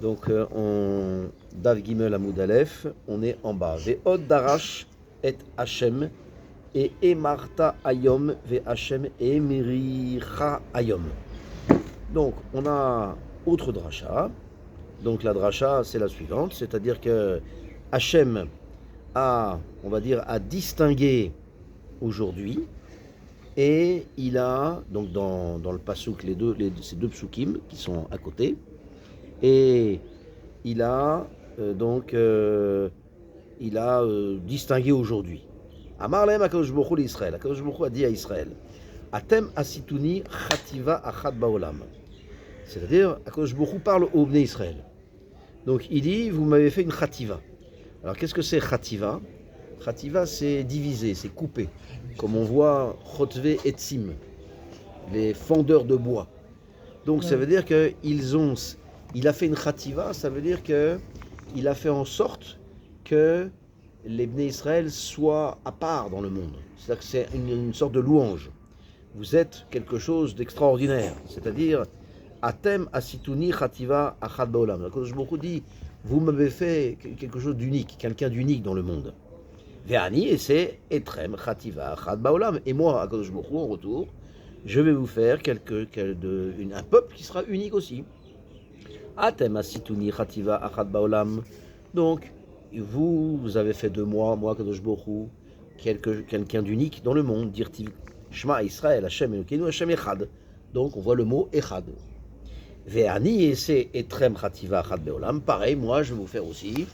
Donc, on Dav Gimel Amoud Aleph, on est en bas. Ve'od darash et Hashem et emarta ayom ve Hashem et emiricha ayom. Donc, on a autre dracha. Donc, la dracha, c'est la suivante, c'est-à-dire que Hashem a distingué aujourd'hui, et il a, donc dans le pasouk, ces deux psukim qui sont à côté, et il a distingué aujourd'hui. Amar lehem HaKadosh Baruch Hu l'Israël. HaKadosh Baruch Hu a dit à Israël, Atem asituni chativa achad baolam. C'est-à-dire, HaKadosh Baruch Hu parle au Bnei Israël. Donc il dit, vous m'avez fait une chativa. Alors qu'est-ce que c'est chativa? Chativa, c'est diviser, c'est couper. Comme on voit chotve etzim, les fendeurs de bois. Donc ça veut dire il a fait une chativa, ça veut dire qu'il a fait en sorte que les Bnei Israël soient à part dans le monde. C'est-à-dire que c'est une sorte de louange. Vous êtes quelque chose d'extraordinaire. C'est-à-dire, Atem asituni chativa achad baolam. Quand beaucoup dit, vous m'avez fait quelque chose d'unique, quelqu'un d'unique dans le monde. Ve'ani, et c'est etrem chativa achad baolam. Et moi, Akadosh Baruch Hu, en retour, je vais vous faire un peuple qui sera unique aussi. Atem asituni chativa achad baolam. Donc, vous avez fait de moi, Akadosh Baruch Hu, quelqu'un d'unique dans le monde. Dire-t-il, Shema Israël, Hashem Elokeinu, Hashem Echad. Donc, on voit le mot Echad. Ve'ani, et c'est etrem chativa achad baolam. Pareil, moi, je vais vous faire aussi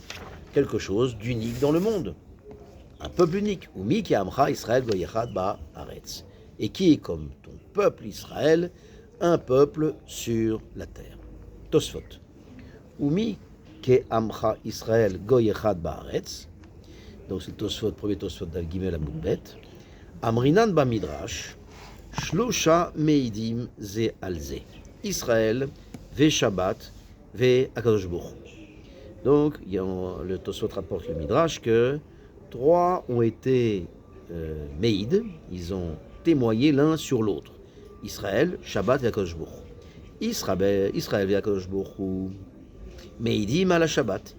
quelque chose d'unique dans le monde. Un peuple unique. Umi ki amcha Israël goyechad ba'aretz. Et qui est comme ton peuple Israël, un peuple sur la terre. Tosfot. Umi ki amcha Israël goyechad ba'aretz. Donc c'est le Tosfot, premier Tosfot d'Al Gimel Amoud Bet. Amrinan ba'midrash. Shlosha meidim ze al ze. Israël, ve Shabbat, ve Akadosh Baruch Hu. Donc le Tosfot rapporte le midrash que 3 ont été meïd, ils ont témoigné l'un sur l'autre. Israël, Shabbat et Akadosh Baruch Hu. Israël et Akadosh Baruch Hu, meïdim à la Shabbat.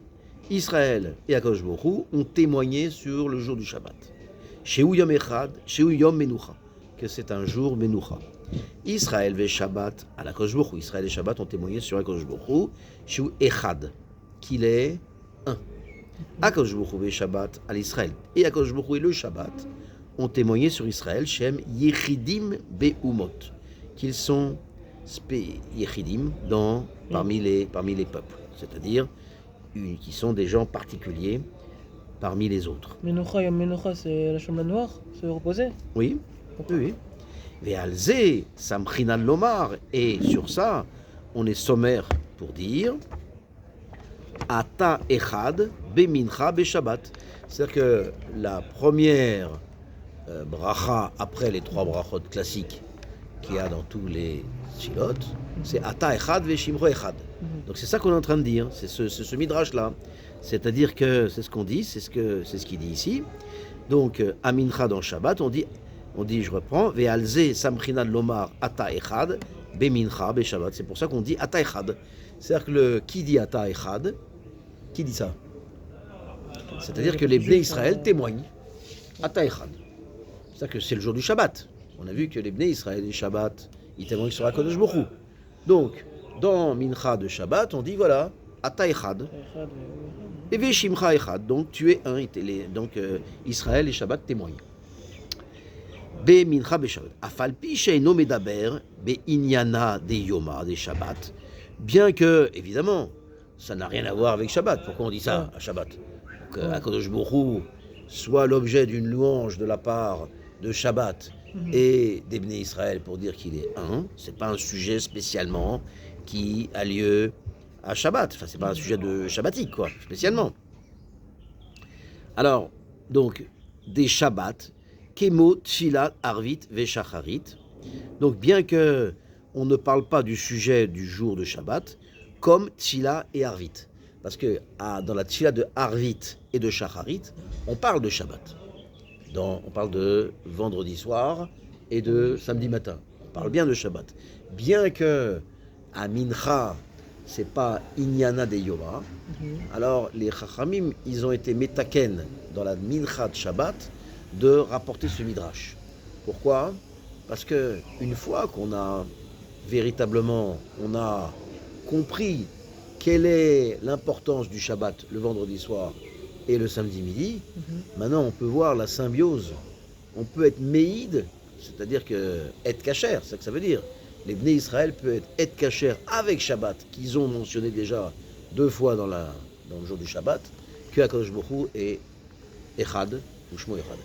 Israël et Akadosh Baruch Hu ont témoigné sur le jour du Shabbat. Shehu Yom Echad, Shehu Yom Menucha, que c'est un jour Menucha. Israël et Shabbat à Akadosh Baruch Hu. Israël et Shabbat ont témoigné sur Akadosh Baruch Hu, Shehu Echad, qu'il est un. Akadosh Baruch Hu et Shabbat à l'Israël et Akadosh Baruch Hu et le Shabbat ont témoigné sur Israël, Shem Yechidim Be'umot, qu'ils sont Yechidim parmi les peuples, c'est-à-dire qui sont des gens particuliers parmi les autres. Menucha, Yom Menucha, c'est la chambre noire, se reposer. Oui, oui. Ve'alze Samchinan Lomar, et sur ça, on est sommaire pour dire Ata Echad Bemincha Beshabbat. C'est-à-dire que la première bracha après les 3 brachot classiques qu'il y a dans tous les chilot, c'est Ata Echad Veshimro Echad. Donc c'est ça qu'on est en train de dire, c'est ce midrash-là. C'est-à-dire que c'est ce qu'on dit, c'est ce qu'il dit ici. Donc à Mincha dans Shabbat, on dit, je reprends, Ve'alze Samchinan Lomar Ata Echad Bemincha Beshabbat. C'est pour ça qu'on dit Ata Echad. C'est-à-dire que qui dit Ata Echad? Qui dit ça? C'est-à-dire que les Bnei Israël témoignent. Ata Echad. C'est-à-dire que c'est le jour du Shabbat. On a vu que les Bnei Israël et Shabbat, ils témoignent sur Akadosh Baruch Hu. Donc, dans Mincha de Shabbat, on dit voilà, Ata Echad. Et Veshimcha Echad. Donc, tu es un. Donc, Israël et Shabbat témoignent. Be Mincha Be Shabbat. Afalpi sheino medaber be inyana de yoma de Shabbat. Bien que, évidemment, ça n'a rien à voir avec Shabbat. Pourquoi on dit ça à Shabbat? Que Akadosh Baruch Hu soit l'objet d'une louange de la part de Shabbat et des Bnei Israël pour dire qu'il est un. C'est pas un sujet spécialement qui a lieu à Shabbat. Enfin, c'est pas un sujet de shabbatique, quoi, spécialement. Alors, donc, des Shabbats, Kemo, Tfilat, Arvit, Veshacharit. Donc, bien que on ne parle pas du sujet du jour de Shabbat, comme Tfila et Arvit. Parce que dans la Tfila de Arvit et de Shacharit, on parle de Shabbat. On parle de vendredi soir et de samedi matin. On parle bien de Shabbat. Bien que à Mincha, c'est pas Inyana de Yoma. Alors les Chachamim, ils ont été metaken dans la Mincha de Shabbat de rapporter ce midrash. Pourquoi? Parce que une fois qu'on a véritablement, on a compris quelle est l'importance du Shabbat le vendredi soir et le samedi midi, maintenant on peut voir la symbiose. On peut être méïd, c'est-à-dire que être kasher, c'est ça que ça veut dire. Les Bnei Israël peuvent être kasher avec Shabbat, qu'ils ont mentionné déjà 2 fois dans le jour du Shabbat, que Akadosh Baruch Hu est Echad, ou Shmo Echad.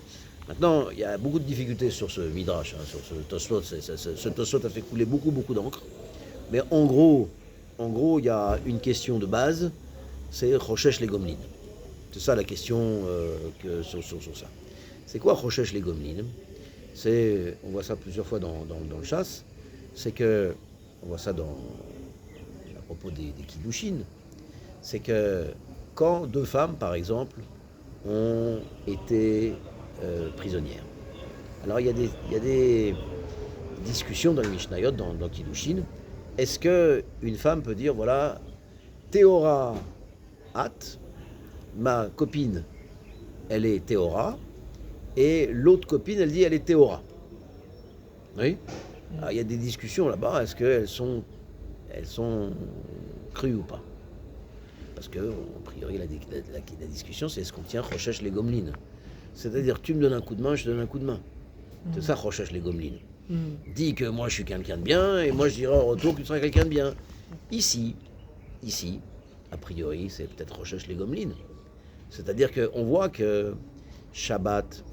Maintenant, il y a beaucoup de difficultés sur ce midrash, sur ce Tosfot. Ce Tosfot a fait couler beaucoup d'encre. Mais en gros, il y a une question de base, c'est Choshesh les Gomlin. C'est ça la question sur ça. C'est quoi Choshesh les Gomlin? On voit ça plusieurs fois dans le chasse. C'est que, on voit ça à propos des Kiddushin, c'est que quand 2 femmes, par exemple, ont été prisonnières. Alors il y a des discussions dans le Mishnayot, dans Kiddushin. Est-ce qu'une femme peut dire, voilà, Théora At, ma copine, elle est Théora, et l'autre copine, elle dit, elle est Théora. Oui. Alors, il y a des discussions là-bas, est-ce qu'elles sont crues ou pas? Parce que, a priori, la discussion, c'est est-ce qu'on tient Choshesh les Gomlin? C'est-à-dire, tu me donnes un coup de main, je te donne un coup de main. C'est ça, Choshesh les Gomlin. Dis que moi, je suis quelqu'un de bien, et moi, je dirai en retour que tu seras quelqu'un de bien. Ici, a priori, c'est peut-être Choshesh les Gomlin. C'est-à-dire qu'on voit que Shabbat,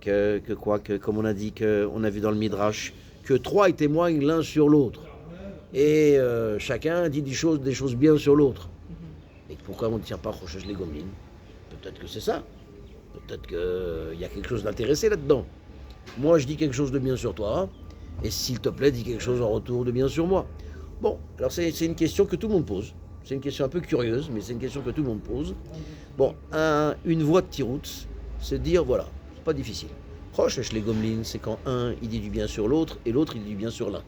comme on a dit, qu'on a vu dans le Midrash, que 3 témoignent l'un sur l'autre. Et chacun dit des choses bien sur l'autre. Et pourquoi on ne tient pas Choshesh les Gomlin? Peut-être que c'est ça. Peut-être qu'il y a quelque chose d'intéressé là-dedans. Moi, je dis quelque chose de bien sur toi, et s'il te plaît, dis quelque chose en retour de bien sur moi. Bon, alors c'est une question que tout le monde pose. C'est une question un peu curieuse, mais c'est une question que tout le monde pose. Bon, une voie de tiroutz, c'est de dire, voilà, c'est pas difficile. Choshesh les Gomlin, c'est quand un, il dit du bien sur l'autre, et l'autre, il dit du bien sur l'un.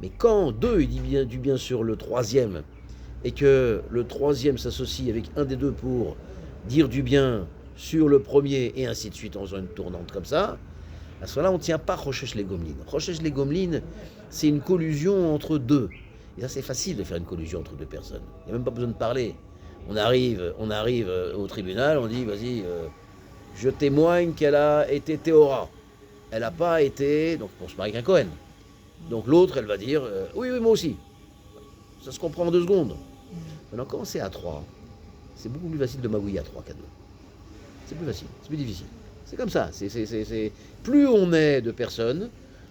Mais quand 2, il dit du bien sur le troisième, et que le troisième s'associe avec un des 2 pour dire du bien sur le premier, et ainsi de suite, en faisant une tournante comme ça, à ce moment-là, on ne tient pas Choshesh les Gomlin. Choshesh les Gomlin, c'est une collusion entre 2. Et ça, c'est facile de faire une collusion entre 2 personnes. Il n'y a même pas besoin de parler. On arrive au tribunal, on dit, vas-y, je témoigne qu'elle a été Théora. Elle n'a pas été, donc pour se marier avec un Cohen. Donc l'autre, elle va dire, oui, moi aussi. Ça se comprend en 2 secondes. Maintenant, quand c'est à 3, c'est beaucoup plus facile de magouiller à 3 qu'à 2. C'est plus facile, c'est plus difficile. C'est comme ça. Plus on est de personnes,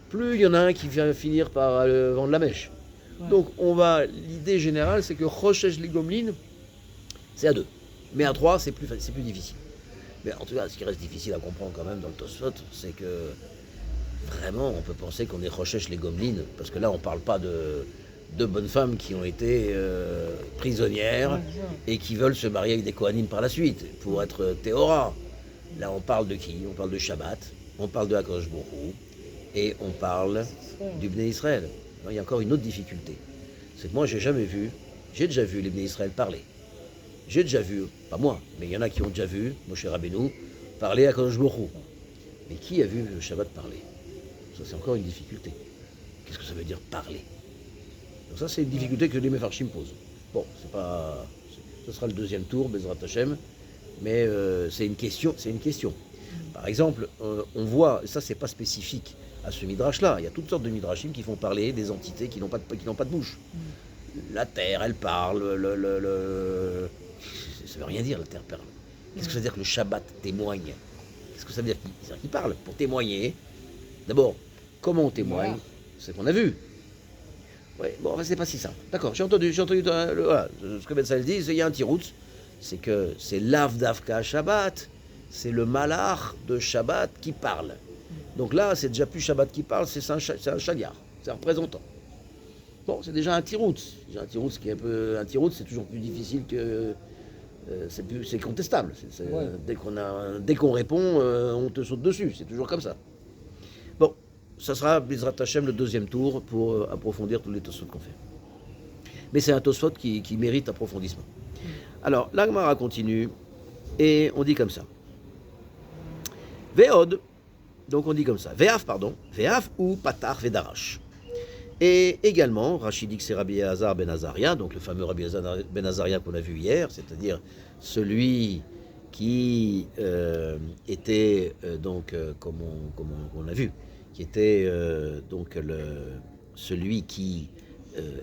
plus il y en a un qui vient finir par vendre la mèche. Ouais. Donc l'idée générale, c'est que Choshesh les Gomlin, c'est à 2. Mais à 3, c'est plus difficile. Mais en tout cas, ce qui reste difficile à comprendre quand même dans le Tosfot, c'est que vraiment, on peut penser qu'on est Choshesh les Gomlin, parce que là, on ne parle pas de bonnes femmes qui ont été prisonnières et qui veulent se marier avec des Kohanim par la suite, pour être Théora. Là, on parle de qui? On parle de Shabbat, on parle de Akadosh Baruch Hu, et on parle du Bnei Israël. Alors, il y a encore une autre difficulté. C'est que moi, j'ai déjà vu les Bnei Israël parler. J'ai déjà vu, pas moi, mais il y en a qui ont déjà vu Moshe Rabbeinu parler à Akadosh Baruch Hu. Mais qui a vu le Shabbat parler? Ça, c'est encore une difficulté. Qu'est-ce que ça veut dire parler? Donc ça, c'est une difficulté que les Mefarshim posent. Bon, ce sera le 2e tour, Bezrat Hashem, mais c'est une question. Par exemple, on voit, ça c'est pas spécifique à ce midrash-là, il y a toutes sortes de midrashim qui font parler des entités qui n'ont pas de bouche. La terre, elle parle, ça veut rien dire, la terre parle. Qu'est-ce que ça veut dire que le Shabbat témoigne? Qu'est-ce que ça veut dire qu'il parle? Pour témoigner, d'abord, comment on témoigne? C'est qu'on a vu. Ouais, bon, c'est pas si simple. D'accord, j'ai entendu voilà, ce que Betzalel dit, il y a un tiroutz, c'est que c'est l'Avdavka Shabbat, c'est le malach de Shabbat qui parle. Donc là, c'est déjà plus Shabbat qui parle, c'est un chaliar, c'est un représentant. Bon, c'est déjà un tiroutz. Un tiroutz qui est un peu. Un tiroutz, c'est toujours plus difficile que. C'est contestable. Ouais. Dès qu'on répond, on te saute dessus. C'est toujours comme ça. Bon, ça sera Bezrat Hashem le 2e tour pour approfondir tous les tosfot qu'on fait. Mais c'est un Tosfot qui mérite approfondissement. Alors, la Gemara continue, et on dit comme ça. Ve'od, donc on dit comme ça. Ve'af, pardon. Ve'af ou patar ve'darash. Et également, Rachid dit que c'est Rabbi Elazar ben Azaria, donc le fameux Rabbi Elazar ben Azaria qu'on a vu hier, c'est-à-dire celui qui était, comme on a vu, qui était celui qui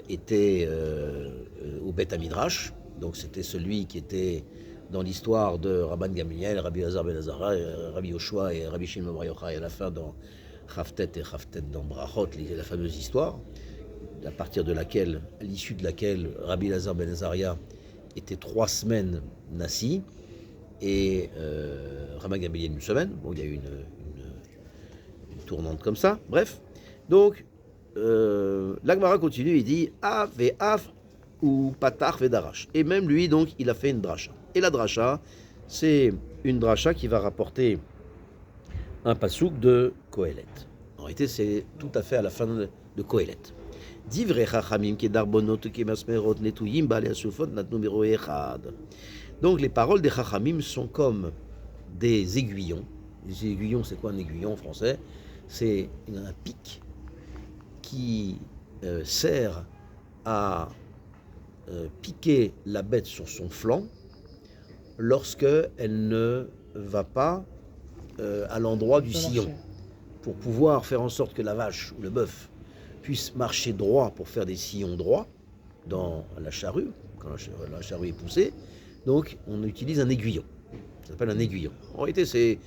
était au Beth Amidrash, donc c'était celui qui était dans l'histoire de Rabban Gamliel, Rabbi Elazar ben Azaria, Rabbi Yoshua et Rabbi Shimon Bar Yochai, à la fin dans Chavtet et Chavtet dans Brachot, la fameuse histoire, à partir de laquelle, à l'issue de laquelle Rabbi Elazar ben Azaria était 3 semaines nassi, et Rabban Gamliel une semaine. Bon, il y a eu une tournante comme ça, bref. Donc, l'Agmara continue, il dit Av et Av ou Patach et Darash. Et même lui, donc, il a fait une dracha. Et la dracha, c'est une dracha qui va rapporter un pasouk de Kohelet. En réalité, c'est tout à fait à la fin de Kohelet. Divrei chachamim kedarbonot kemasmerot netuyim baalei asufot natnu miro echad. Donc les paroles des chachamim sont comme des aiguillons. Les aiguillons, c'est quoi un aiguillon en français? C'est un pic qui sert à piquer la bête sur son flanc lorsque elle ne va pas à l'endroit du sillon, pour pouvoir faire en sorte que la vache ou le bœuf puisse marcher droit pour faire des sillons droits dans la charrue, quand la charrue est poussée. Donc on utilise un aiguillon, ça s'appelle un aiguillon. En réalité c'est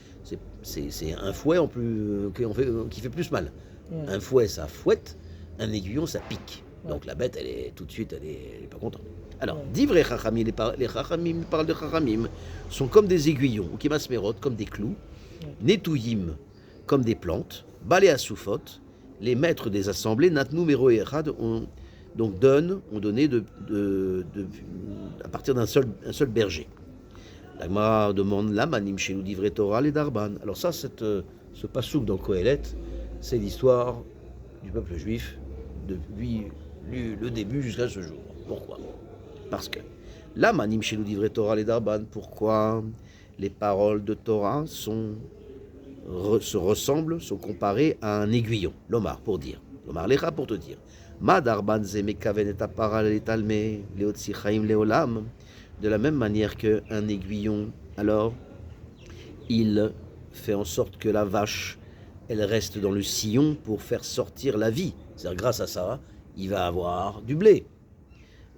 un fouet en plus, qui fait plus mal. Ouais. Un fouet ça fouette, un aiguillon ça pique. Ouais. Donc la bête elle est tout de suite elle est pas contente. Alors, divrei chachamim, les chachamim, paroles de chachamim, sont comme des aiguillons, ou kemasmerot, comme des clous, netuyim, comme des plantes, baalei asufot, les maîtres des assemblées, natnu miro echad, ont donné à partir d'un seul berger. La Gemara demande l'amanim chez nous divrei Torah les darban. Alors ça, ce pasouk dans Kohelet, c'est l'histoire du peuple juif depuis le début jusqu'à ce jour. Pourquoi? Parce que l'amanim chez nous divrei Torah les darban. Pourquoi les paroles de Torah se ressemblent, sont comparées à un aiguillon. L'omar pour dire, l'omar lecha pour te dire. Ma darban ze mekaven et apara letalme leotzi chaim leolam. De la même manière qu'un aiguillon, alors il fait en sorte que la vache, elle reste dans le sillon pour faire sortir la vie. C'est-à-dire grâce à ça, il va avoir du blé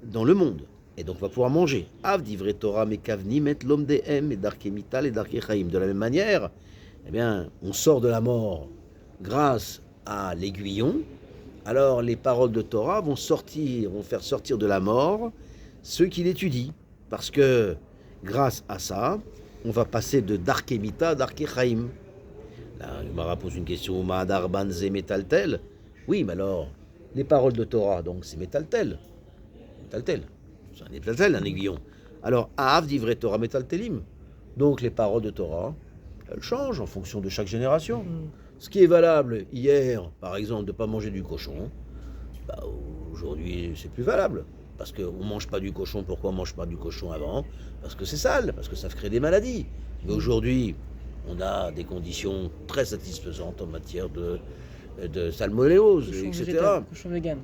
dans le monde. Et donc va pouvoir manger. Av divrei Torah mekavnim et l'homme dehem et darkei mital et darkei chaim. De la même manière, eh bien, on sort de la mort grâce à l'aiguillon. Alors les paroles de Torah vont faire sortir de la mort ceux qui l'étudient. Parce que grâce à ça, on va passer de darkei mita à darkei chaim. Là, Gemara pose une question. Ma darban ze metaltel. Oui, mais alors, les paroles de Torah, donc c'est metaltel. Metaltel. C'est un metaltel, un aiguillon. Alors, Av divrei Torah metaltelim. Donc les paroles de Torah, elles changent en fonction de chaque génération. Ce qui est valable hier, par exemple, de ne pas manger du cochon, aujourd'hui, c'est plus valable. Parce qu'on ne mange pas du cochon. Pourquoi on ne mange pas du cochon avant? Parce que c'est sale, parce que ça crée des maladies. Mais aujourd'hui, on a des conditions très satisfaisantes en matière de salmonellose, etc. Cochon vegan.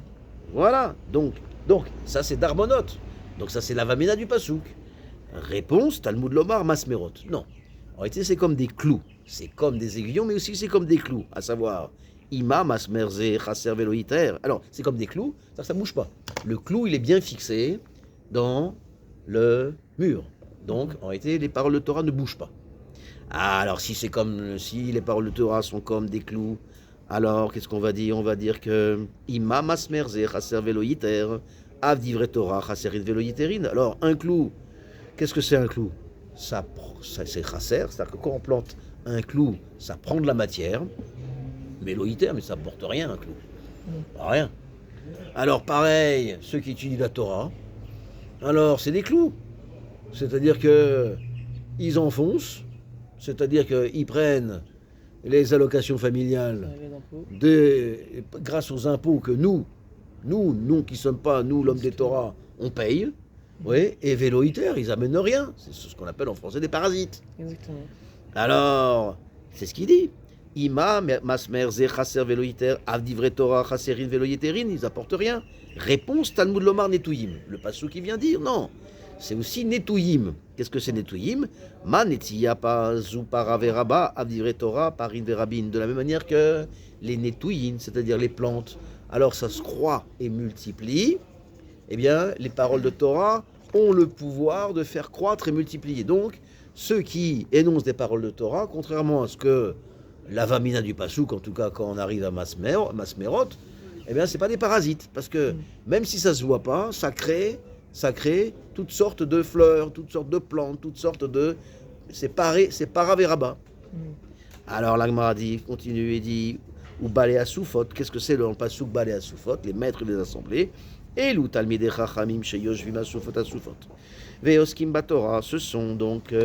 Voilà, donc ça c'est d'Armonote. Donc ça c'est la vamina du pasouk. Réponse, Talmud Lomar, Masmerot. Non, en réalité c'est comme des clous. C'est comme des aiguillons, mais aussi c'est comme des clous. À savoir, Ima, Masmerze, Chaser, Veloïter. Alors, c'est comme des clous, ça ne bouge pas. Le clou, il est bien fixé dans le mur. Donc, en réalité, les paroles de Torah ne bougent pas. Ah, alors, si les paroles de Torah sont comme des clous, alors, qu'est-ce qu'on va dire? On va dire que Ima, Masmerze, Chaser, Veloïter, Av divrei Torah, Chaser, Veloïterin. Alors, un clou, qu'est-ce que c'est un clou? Ça c'est Chaser, c'est-à-dire que quand on plante un clou, ça prend de la matière. Veloïter, mais ça ne porte rien un clou. Pas rien. Alors pareil, ceux qui étudient la Torah, alors c'est des clous. C'est-à-dire qu'ils enfoncent, c'est-à-dire qu'ils prennent les allocations familiales grâce aux impôts que nous, Nous qui ne sommes pas, nous, l'homme des Torah, on paye. Oui, et véloïtaires, ils amènent rien. C'est ce qu'on appelle en français des parasites. Exactement. Alors, c'est ce qu'il dit. Ima, masmer, ze, chaser, véloïtaire, avdivre Torah, chaserin, véloïtérin, ils apportent rien. Réponse, Talmud Lomar, netouïm. Le passou qui vient dire, non. C'est aussi netouïm. Qu'est-ce que c'est netouïm? Ma netia, pas zou, paraveraba, avdivre Torah, parin, verabin. De la même manière que les netouïm, c'est-à-dire les plantes. Alors, ça se croît et multiplie. Eh bien, les paroles de Torah ont le pouvoir de faire croître et multiplier. Donc, ceux qui énoncent des paroles de Torah, contrairement à ce que l'avamina du Passouk, en tout cas quand on arrive à Masmerot, eh bien, c'est pas des parasites. Parce que même si ça se voit pas, ça crée toutes sortes de fleurs, toutes sortes de plantes, toutes sortes de... C'est paraveraba. Alors, l'Agmara dit, continue et dit, ou balé à Soufot. Qu'est-ce que c'est le Passouk balé à Soufot? Les maîtres des assemblées. Et l'ou talmidei chachamim sheyoshvim asufot asufot. Veoskim batora, ce sont donc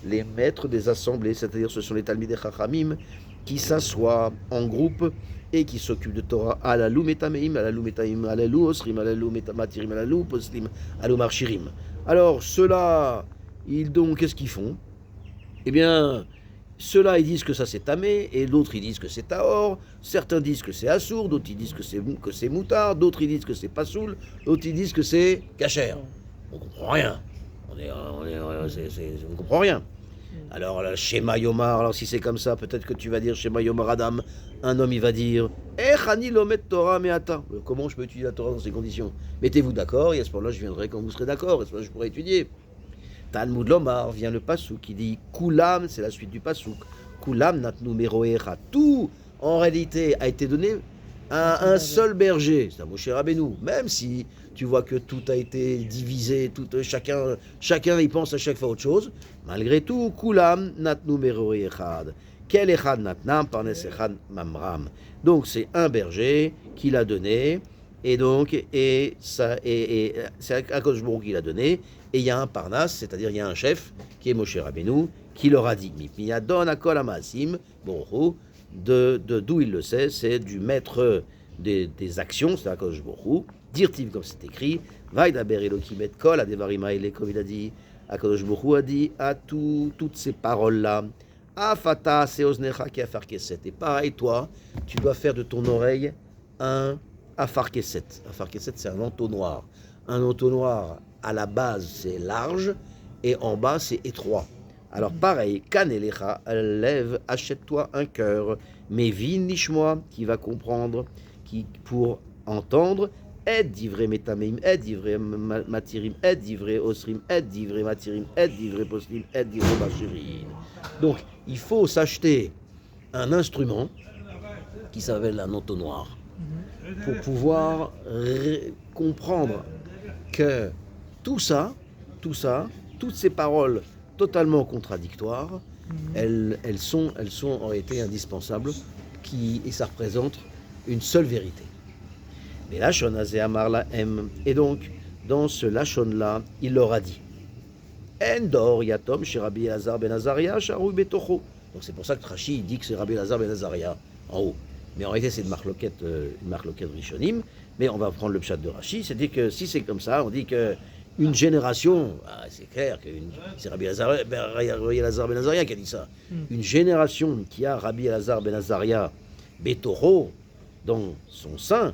les maîtres des assemblées, c'est-à-dire ce sont les talmidei chachamim qui s'assoient en groupe et qui s'occupent de Torah. Alalou metameim, alalou metaim, alalou osrim, alalou metamatirim, alalou poslim, alalou marchirim. Alors ceux-là, qu'est-ce qu'ils font? Eh bien, ceux-là, ils disent que ça c'est tamé, et d'autres ils disent que c'est taor. Certains disent que c'est assour, d'autres ils disent que c'est moutard, d'autres ils disent que c'est pasoul, d'autres ils disent que c'est kacher. On comprend rien. On ne comprend rien. Alors, le Shema Yomar, alors si c'est comme ça, peut-être que tu vas dire Shema Yomar Adam. Un homme, il va dire Chani lomet Torah meata. Comment je peux étudier la Torah dans ces conditions? Mettez-vous d'accord, et à ce moment-là, je viendrai quand vous serez d'accord, et à ce moment-là, je pourrai étudier. Talmud Lomar vient le pasouk qui dit Kulam, c'est la suite du pasouk. Kulam natnu meroecha. Tout, en réalité, a été donné à un seul berger, c'est à Moshe Rabbeinu. Même si tu vois que tout a été divisé, chacun y pense à chaque fois autre chose, malgré tout, Kulam natnu meroechad. Quel echad natnam parnes echad mamram. Donc c'est un berger qui l'a donné, et c'est Akadosh Baruch Hu qui l'a donné. Et il y a un Parnas, c'est-à-dire il y a un chef, qui est Moshe Rabbeinu, qui leur a dit Miyadon akol amasim, d'où il le sait, c'est du maître des actions, c'est Akadosh Baruch Hu, dirtiv comme c'est écrit, Vaidaber Elokim et kol adevarim haele, comme il a dit, Akadosh Baruch Hu a dit à toutes ces paroles-là, Afata seoznecha ki afar keset. Et pareil, toi, tu dois faire de ton oreille un afar keset. Afar keset, c'est un entonnoir. Un entonnoir, à la base, c'est large, et en bas, c'est étroit. Alors pareil, Kanelecha, lève, achète-toi un cœur, mais vin nishmoa, qui va comprendre, qui pour entendre, et divrei metameim, et divrei matirim, et divrei osrim, et divrei matirim, et divrei poslim, et divrei bashirim. Donc, il faut s'acheter un instrument qui s'appelle un entonnoir pour pouvoir comprendre que toutes ces paroles totalement contradictoires, elles sont en réalité indispensables, et ça représente une seule vérité. Mais Lachon Azé Amar Lahem, et donc, dans ce Lachon-là, il leur a dit Endor Yatom chez Rabbi Elazar ben Azaria, Sharoui Betocho. Donc c'est pour ça que Rashi dit que c'est Rabbi Elazar ben Azaria en haut. Mais en réalité, c'est une marloquette Rishonim. Mais on va prendre le pshat de Rashi, c'est-à-dire que si c'est comme ça, on dit que une génération, c'est clair que c'est Rabbi Elazar ben Azaria qui a dit ça. Une génération qui a Rabbi Elazar ben Azaria Betoro dans son sein,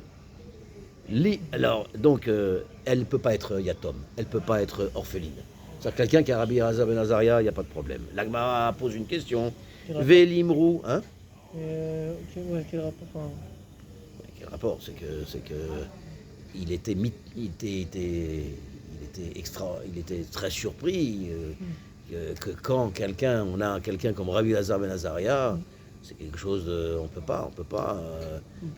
alors donc elle ne peut pas être yatom, elle ne peut pas être orpheline. C'est-à-dire quelqu'un qui a Rabbi Elazar ben Azaria, il n'y a pas de problème. L'Agmara pose une question. Velimrou, hein? Quel rapport Quel rapport? C'est que il était très surpris que quand on a quelqu'un comme Rabbi Elazar ben Azaria, c'est quelque chose on peut pas,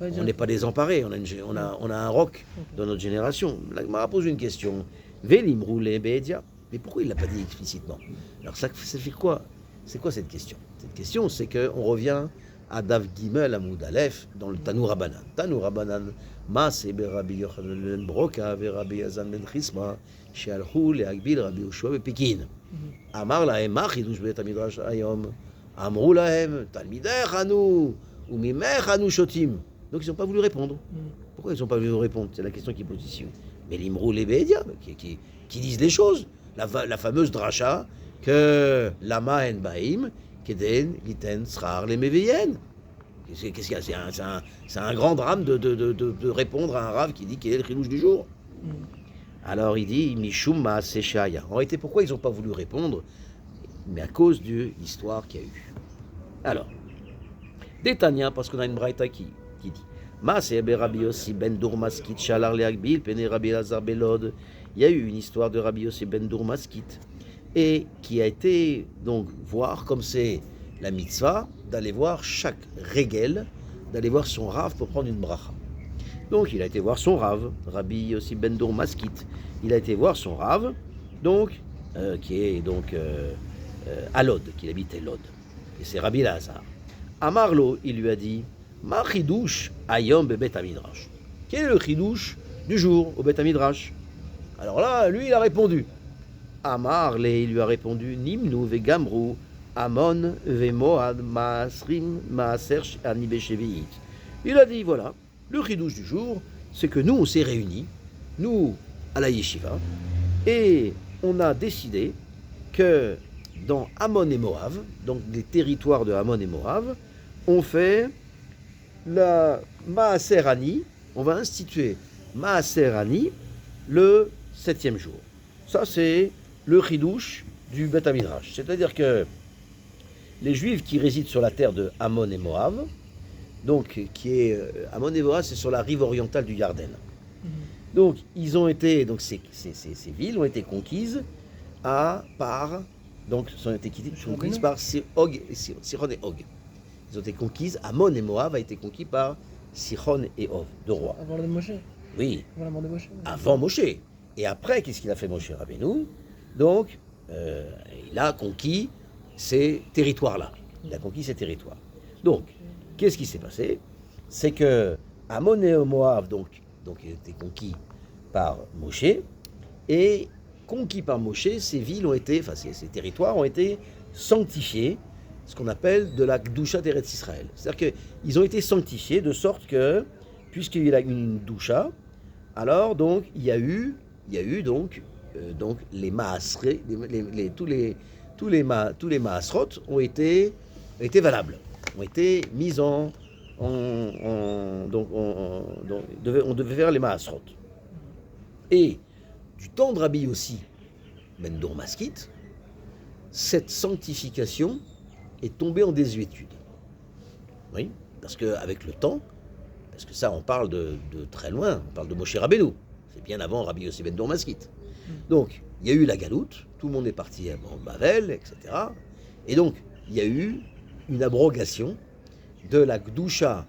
on n'est pas désemparé, on a un roc dans notre génération. L'Agmara pose une question. Velimrou le bedia. Mais pourquoi il l'a pas dit explicitement? Alors ça fait quoi? C'est quoi cette question? Cette question, c'est qu'on revient à Dav Gimel Amoud Aleph dans le Tanour Rabbanan. Tanour Rabbanan, Maase Rabbi Yochanan ben Broka, Rabbi Yazan ben Chisma, Shealchou le'agbil Rabbi Yoshua bePekin. Amar lahem ma chidush bet Midrash Hayom. Amrou lahem Talmidech anu umimech anu shotim. Donc ils n'ont pas voulu répondre. Pourquoi ils n'ont pas voulu vous répondre? C'est la question qui pose ici. Mais l'imrou les bédia, qui disent les choses. La fameuse dracha que lama en baim, keden liten srar les meveyen. Qu'est-ce qu'il y a? C'est un grand drame de répondre à un rave qui dit qu'il est le chilouche du jour. Alors il dit Mishum Maaseshaya. En réalité, pourquoi ils n'ont pas voulu répondre? Mais à cause de l'histoire qu'il y a eu. Alors, Détania, parce qu'on a une braïta qui dit Maase Rabbi Yossi ben Dourmaskit Shalar Leakbil Pene Rabbi Lazar Belod. Il y a eu une histoire de Rabbi Yossi ben Dourmaskit et qui a été donc voir comme c'est la mitzvah d'aller voir chaque régel, d'aller voir son rave pour prendre une bracha. Donc il a été voir son rave, Rabbi Yossi ben Dourmaskit. Il a été voir son rave, donc qui est donc à Lod, qui habitait Lod. Et c'est Rabbi Lazar. Amarlo, il lui a dit, Ma chidouche ayom bebet amidrash. Quel est le chidouche du jour au bet amidrash? Alors là, lui, il a répondu. Amarle, il lui a répondu, Nimnu vegamru amon vemoad maasrim maaser anibesheviit. Il a dit, voilà, le chidouche du jour, c'est que nous, on s'est réunis, nous, à la yeshiva, et on a décidé que dans Ammon et Moab, donc les territoires de Ammon et Moab, on fait la Maaser Ani, on va instituer Maaser Ani le 7e jour. Ça, c'est le chidouche du Bet HaMidrash. C'est-à-dire que les Juifs qui résident sur la terre de Ammon et Moab, donc qui est Ammon et Moab, c'est sur la rive orientale du Yarden. Donc, ils ont été, donc ces villes ont été conquises donc sont été conquises par Sichon et Og. Ils ont été conquises, Ammon et Moab a été conquis par Sichon et Og, deux rois. Avant le Moshe. Oui. Avant la mort de Moshe. Avant Moshe. Et après, qu'est-ce qu'il a fait Moshe Rabbeinu? Donc, il a conquis ces territoires-là. Il a conquis ces territoires. Donc, qu'est-ce qui s'est passé? C'est que Ammon et Moab, donc il a été conquis par Moshe, et conquis par Moshe, ces villes ont été, enfin ces territoires ont été sanctifiés, ce qu'on appelle de la Gdusha d'Eretz Israël. C'est-à-dire qu'ils ont été sanctifiés de sorte que, puisqu'il y a une Gdusha, alors donc il y a eu donc les maasré, tous les maasrot ont été valables, ont été mis donc on devait faire les maasrot. Et du temps de Rabbi Yossi ben Dourmaskit, cette sanctification est tombée en désuétude. Oui, parce qu'avec le temps, parce que ça on parle de très loin, on parle de Moshe Rabbeinu, c'est bien avant Rabbi Yossi ben Dourmaskit. Donc il y a eu la galoute, tout le monde est parti à Bavel, etc. Et donc il y a eu une abrogation de la Gdusha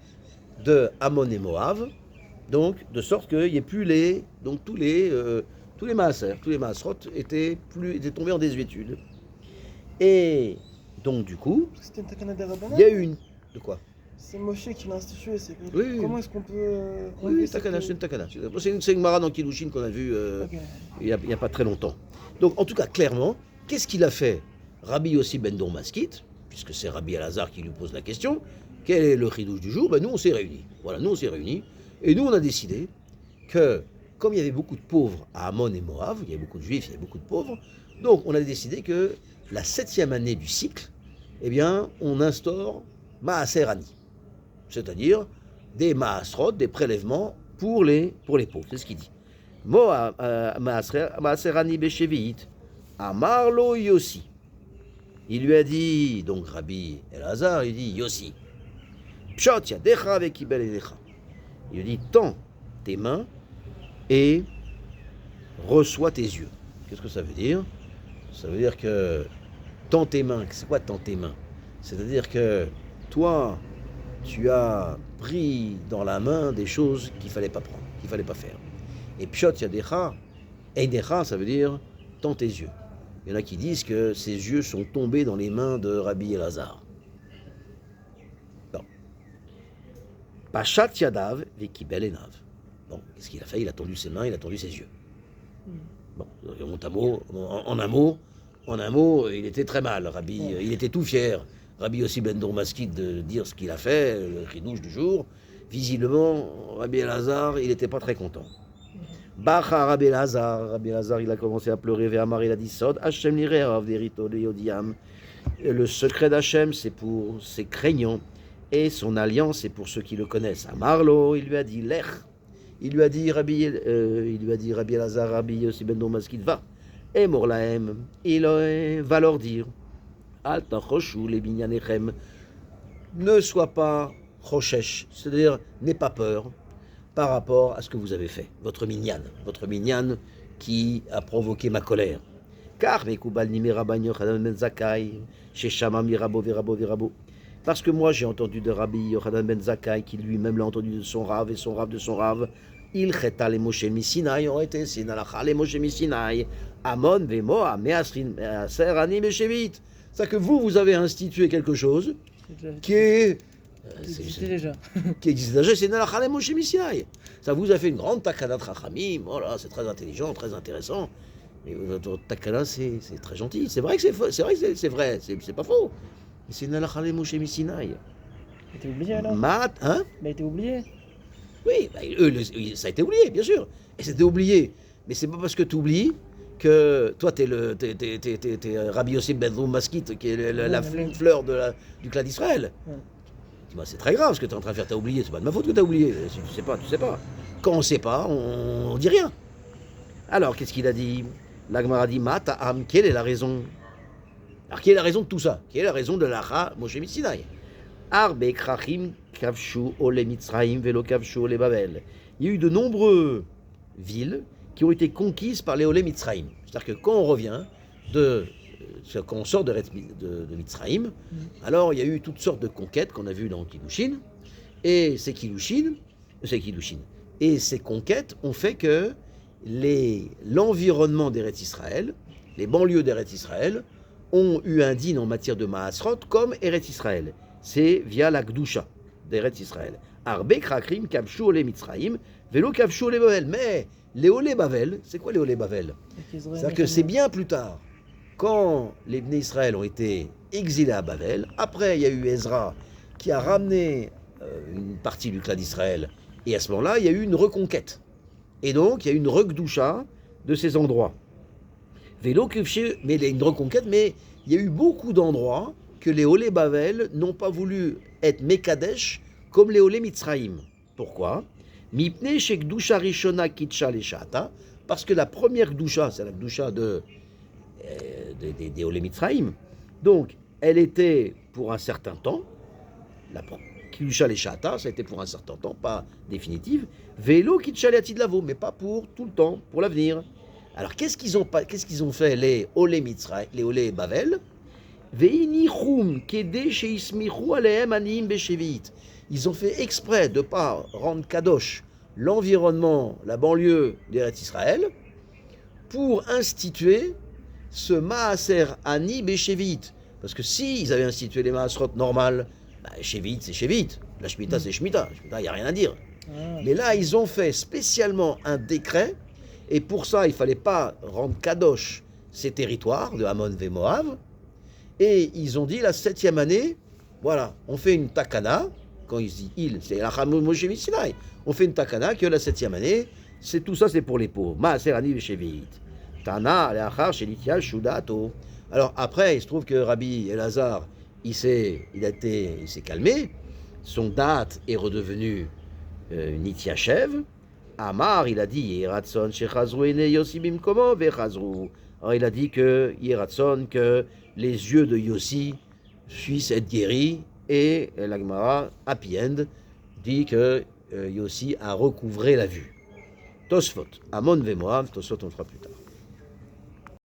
de Ammon et Moab, donc de sorte qu'il n'y ait plus tous les maaser, tous les maaserot étaient tombés en désuétude. Et donc du coup, C'était une takana des rabbinats. il y a eu une... De quoi? C'est Moshe qui l'a institué. Oui. Comment est-ce qu'on peut... Oui, takana, c'est une takana. C'est une Gemara dans Kiddushin qu'on a vu il n'y a pas très longtemps. Donc en tout cas, clairement, qu'est-ce qu'il a fait Rabbi Yossi ben Dourmaskit, puisque c'est Rabbi Elazar qui lui pose la question, quel est le chidouche du jour? Ben, nous on s'est réunis. Voilà, nous on s'est réunis. Et nous on a décidé que, comme il y avait beaucoup de pauvres à Ammon et Moab, il y avait beaucoup de juifs, il y avait beaucoup de pauvres, donc on a décidé que la 7e année du cycle, eh bien, on instaure Maaser Ani, c'est-à-dire des Maasrot, des prélèvements pour les pauvres. C'est ce qu'il dit. Maaser Ani Besheviit, Amarlo Yossi. Il lui a dit, donc Rabbi Elazar, il dit Yossi, Pshot yadecha vekibel elecha. Il lui dit, tends tes mains et reçois tes yeux. Qu'est-ce que ça veut dire? Ça veut dire que tends tes mains. C'est quoi tends tes mains? C'est-à-dire que toi, tu as pris dans la main des choses qu'il ne fallait pas prendre, qu'il ne fallait pas faire. Et Pshot yadecha, einecha, ça veut dire tends tes yeux. Il y en a qui disent que ses yeux sont tombés dans les mains de Rabbi Elazar. Non. Pachat yadav vekibel enav. Bon, qu'est-ce qu'il a fait? Il a tendu ses mains, il a tendu ses yeux. Bon, en un mot, il était très mal, Rabbi. Il était tout fier, Rabbi Yossi ben Dourmaskit, de dire ce qu'il a fait, le chidouche du jour. Visiblement, Rabbi Elazar, il n'était pas très content. Bacha Rabbi Elazar, il a commencé à pleurer vers Amar, il a dit Sod, Hachem lireav derito leodiam. Le secret d'Hachem, c'est pour ses craignants, et son alliance, c'est pour ceux qui le connaissent. Amarlo, il lui a dit Lech. Il lui a dit Rabbi Elazar, Rabbi Yossi ben Domaskit, va. Et Morlahem, il va leur dire Al tachoshu le binyanechem, ne sois pas choshesh, c'est-à-dire n'aie pas peur par rapport à ce que vous avez fait, votre minyan qui a provoqué ma colère. Car parce que moi j'ai entendu de Rabbi Yochanan ben Zakkai qui lui-même l'a entendu de son Rav et son Rav de son Rav. Il cheta les Moshe Misinaï ont été sinalacha les Moshe Misinaï Amon vemoa measrin measer ani beshevit. C'est-à-dire que vous avez institué quelque chose qui est Qui existait déjà. qui existe déjà, c'est Nalachale Moshe Misinaï. Ça vous a fait une grande takana de Chachamim, voilà, c'est très intelligent, très intéressant. Et votre takana, c'est très gentil. C'est vrai que c'est vrai, c'est pas faux. Mais c'est Nalachale Moshe Misinaï. Il était oublié alors. Mat, hein? Il a été oublié. Oui, bah, ça a été oublié, bien sûr. Et c'était oublié. Mais c'est pas parce que tu oublies que toi, t'es Rabbi Yossi ben Maskit, qui est la fleur du clan d'Israël. Ouais. Dis-moi, c'est très grave ce que tu es en train de faire, t'as oublié. C'est pas de ma faute que t'as oublié. Si tu sais pas, tu sais pas. Quand on sait pas, on dit rien. Alors, qu'est-ce qu'il a dit? L'Agmara dit Mata'am, quelle est la raison? Alors, quelle est la raison de tout ça? Quelle est la raison de l'Acha Moshe Misinaï? Arbe Krachim Kavshu Ole Mitzraim Velo Kavshu Ole Babel. Il y a eu de nombreuses villes qui ont été conquises par les Ole Mitzraim. C'est-à-dire que quand on revient quand on sort de Mitzraïm, alors il y a eu toutes sortes de conquêtes qu'on a vues dans Kiddushin, et ces Kiddushin, et ces conquêtes ont fait que l'environnement d'Eretz Israël, les banlieues d'Eretz Israël, ont eu un din en matière de Maasrot comme Eretz Israël. C'est via la Gdusha d'Eretz Israël. Arbe Krakrim Kavshu Ole Mitzraïm, Velo Kavshu Ole Bavel. Mais les Ole Bavel, c'est quoi les Ole Bavel? C'est-à-dire que c'est bien plus tard. Quand les Bnei Israël ont été exilés à Babel, après il y a eu Ezra qui a ramené une partie du clan d'Israël, et à ce moment-là, il y a eu une reconquête. Et donc, il y a eu une regdoucha de ces endroits. Mais il y a une reconquête, mais il y a eu beaucoup d'endroits que les Olé Bavel n'ont pas voulu être Mekadesh comme les Olé Mitzraïm. Pourquoi? Mipne shekdusha rishona kitcha leshata, parce que la première gdusha, c'est la gdusha des Olé Mitzraïm. Donc, elle était pour un certain temps, la Kidusha Leshata, ça a été pour un certain temps, pas définitive. Vélo Kitcha Lavo, mais pas pour tout le temps, pour l'avenir. Alors, qu'est-ce qu'ils ont fait, les Olé Mitzraïm, les Olé Bavel? Veinichum Kede Sheismichu Alehem Anim Beshevit. Ils ont fait exprès de ne pas rendre Kadosh l'environnement, la banlieue d'Eretz Israël, pour instituer ce Maaser Ani Beshevit. Parce que s'ils avaient institué les Maaserot normales, Shevit c'est Shevit, la Shemitah c'est Shemitah, il n'y a rien à dire. Mais là, ils ont fait spécialement un décret, et pour ça, il ne fallait pas rendre Kadosh ces territoires de Ammon et Moab, et ils ont dit la 7e année, voilà, on fait une takana, quand ils disent c'est la Chamou Moshe Misinaï, on fait une takana que la 7e année, c'est tout ça, c'est pour les pauvres. Maaser Ani Beshevit. Tana, Shelitia, Shudato. Alors après, il se trouve que Rabbi Elazar, il s'est calmé, son date est redevenu Nityachev. Amar, il a dit Yeratson Shechazru Ene Yossi Bimkomo Vechazru. Alors il a dit que Yeratson, que les yeux de Yossi puissent être guéris, et la Gemara, happy end, dit que Yossi a recouvré la vue. Tosfot, Amon Vemoav, Tosfot on le fera plus tard.